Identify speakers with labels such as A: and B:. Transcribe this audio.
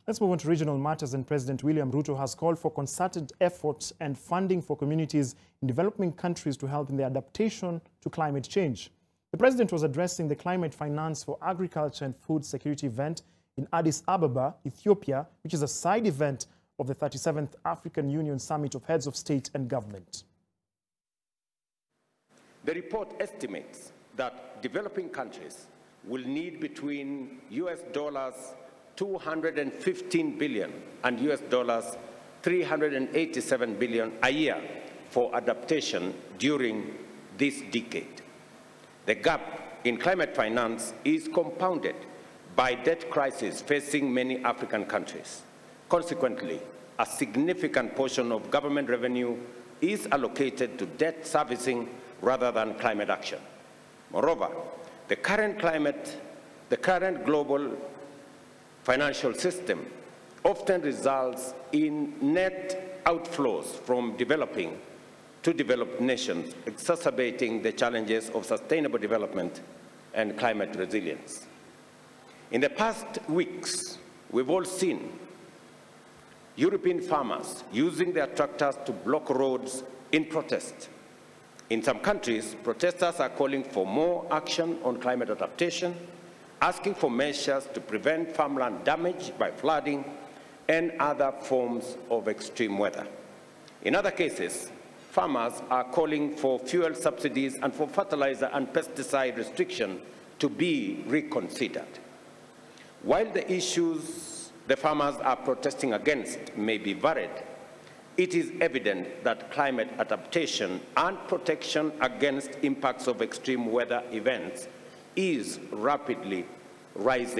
A: Let's move on to regional matters, and President William Ruto has called for concerted efforts and funding for communities in developing countries to help in the adaptation to climate change. The president was addressing the Climate Finance for Agriculture and Food Security event in Addis Ababa, Ethiopia, which is a side event of the 37th African Union Summit of Heads of State and Government.
B: The report estimates that developing countries will need between $215 billion and $387 billion a year for adaptation during this decade. The gap in climate finance is compounded by debt crisis facing many African countries. Consequently, a significant portion of government revenue is allocated to debt servicing rather than climate action. Moreover, the current global financial system often results in net outflows from developing to developed nations, exacerbating the challenges of sustainable development and climate resilience. In the past weeks, we've all seen European farmers using their tractors to block roads in protest. In some countries, protesters are calling for more action on climate adaptation, asking for measures to prevent farmland damage by flooding and other forms of extreme weather. In other cases, farmers are calling for fuel subsidies and for fertilizer and pesticide restriction to be reconsidered. While the issues the farmers are protesting against may be varied, it is evident that climate adaptation and protection against impacts of extreme weather events is rapidly rising.